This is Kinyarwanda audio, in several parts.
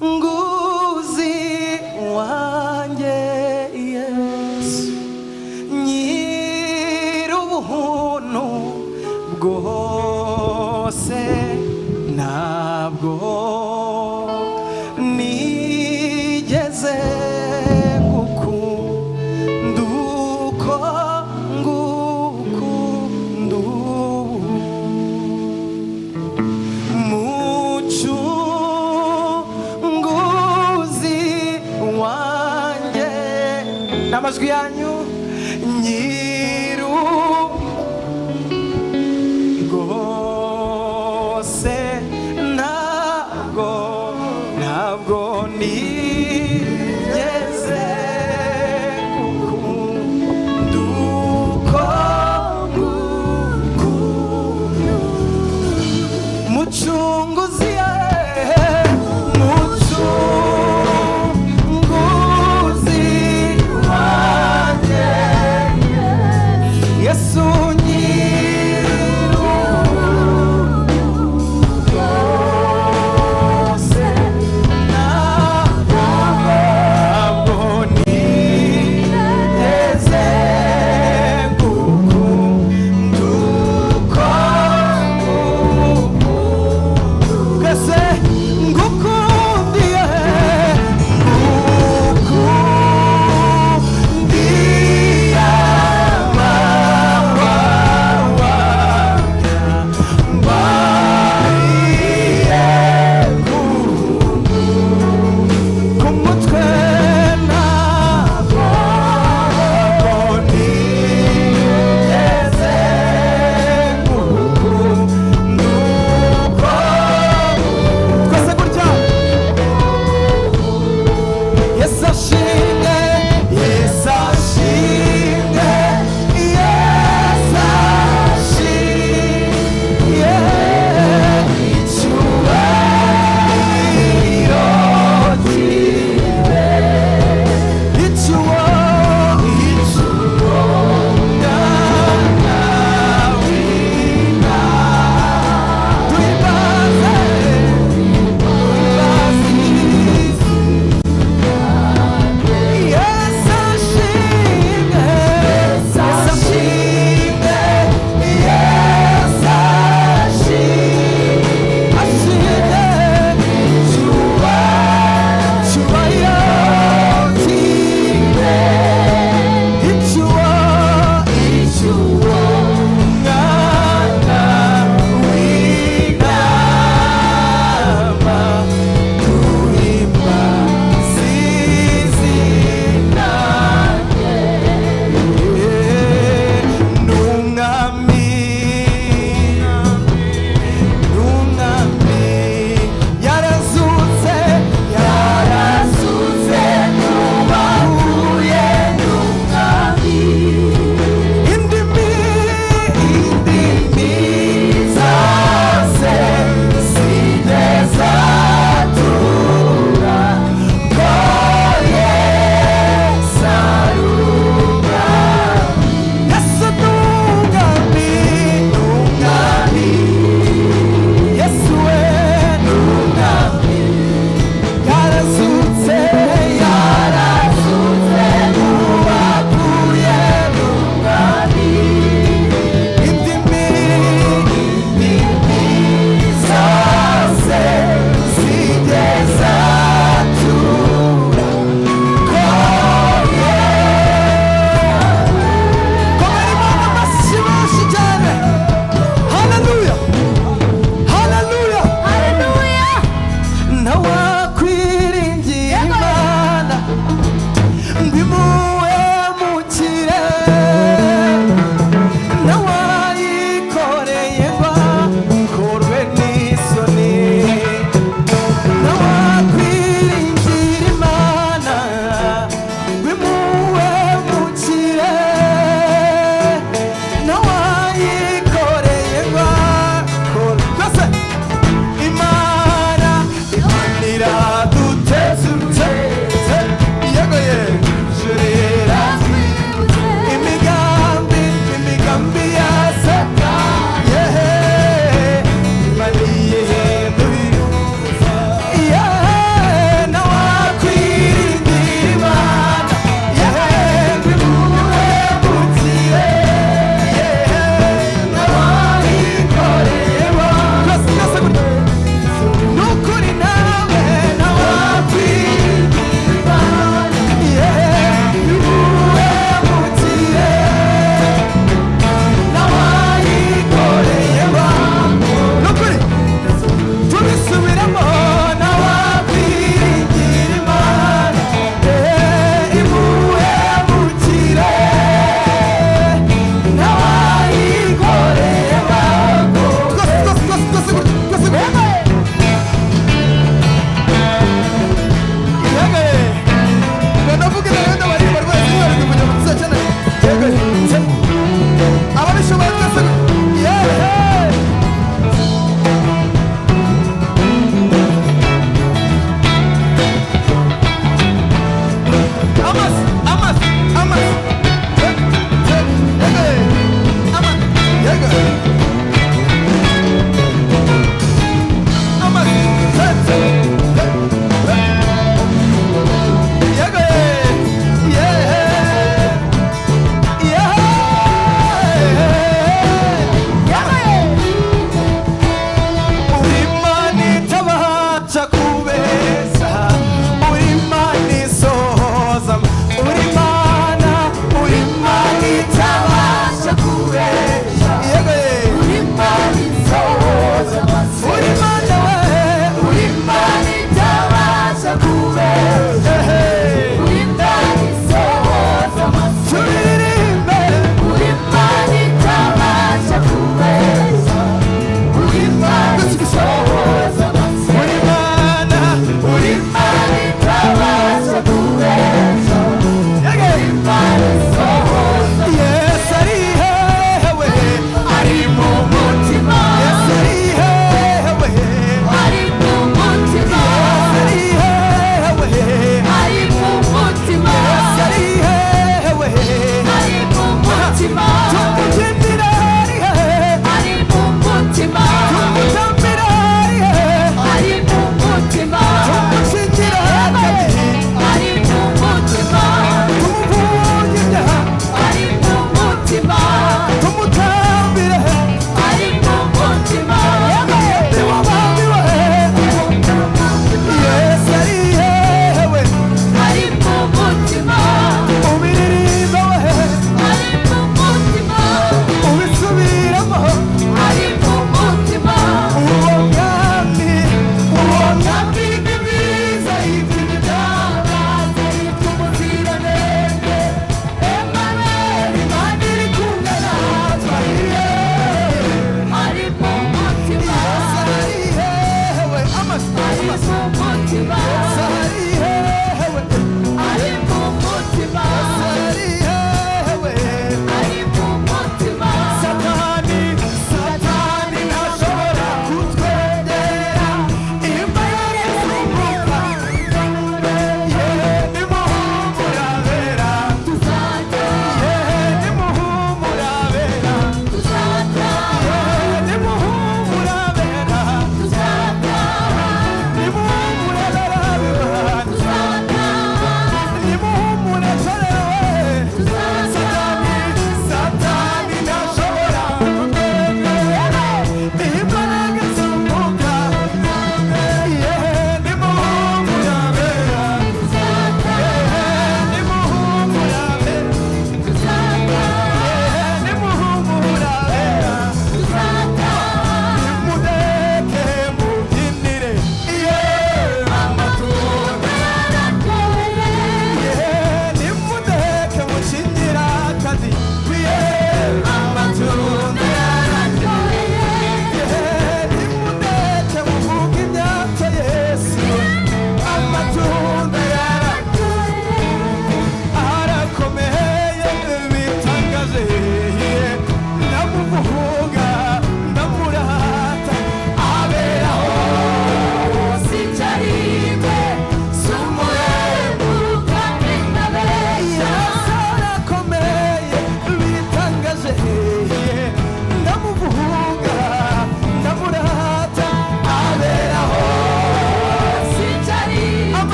Muchunguzi wanjye Yesu, nyir'ubuntu bwose, ntabwo nigeze gukunda uko ngukunda ubu. Mucunguzi wanjye, n'amajwi yanyu, nyiru rwose, ntabwo nigeze gukunda uko ngukunda. Mucunguzi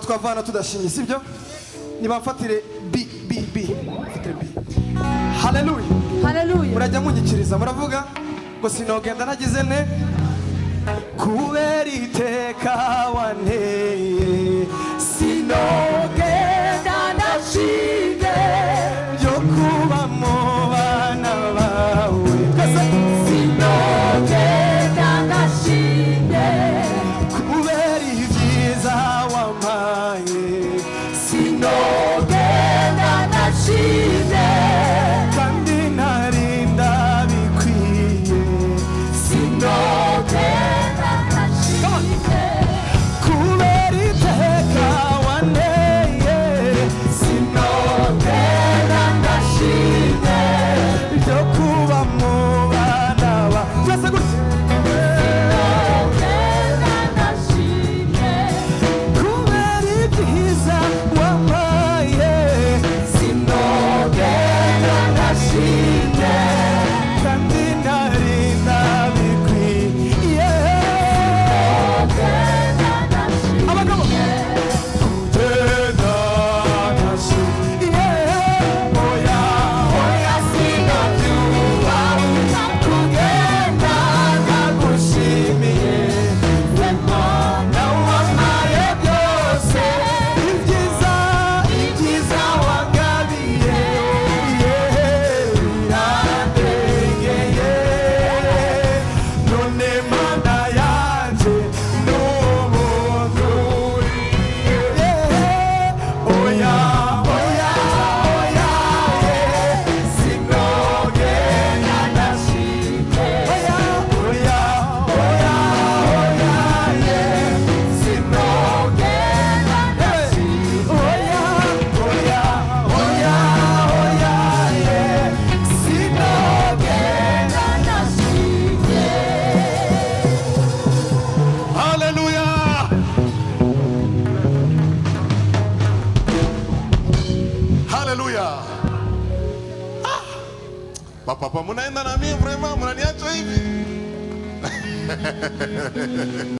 twavana tudashimye sibyo niba mfatire B mfatire B haleluya haleluya murajya munyikiriza muravuga ngo sinogenda nagize ne kubera iteka wanteye sinogenda nashimye yo kuba mu bana bawe sinogenda nashimye kubera ibyiza wampaye sinogenda nashimye kandi ntarinda bikwiye sinogenda nashimye kubera iteka wanteye sinogenda nashimye ryo kuba mu bana ba twese gutya sinogenda nashimye kubera ibyiza wampaye sinogenda nashimye kandi ntarinda bikwiye sinogenda abagabo nashimye kugenda nashimye oya oya sinabyuba kugenda ndagushimiye Imana wampaye byose ibyiza ibyiza wagabiye birandengeye none Mana yanjye n'ubuntu oya oya oya sinogenda nashimye oya oya oya oya sinogenda nashimye oya oya oya oya sinogenda nashimye Hallelujah. Hallelujah. Papa, munaenda na mimi vraiment mnaniacha hivi.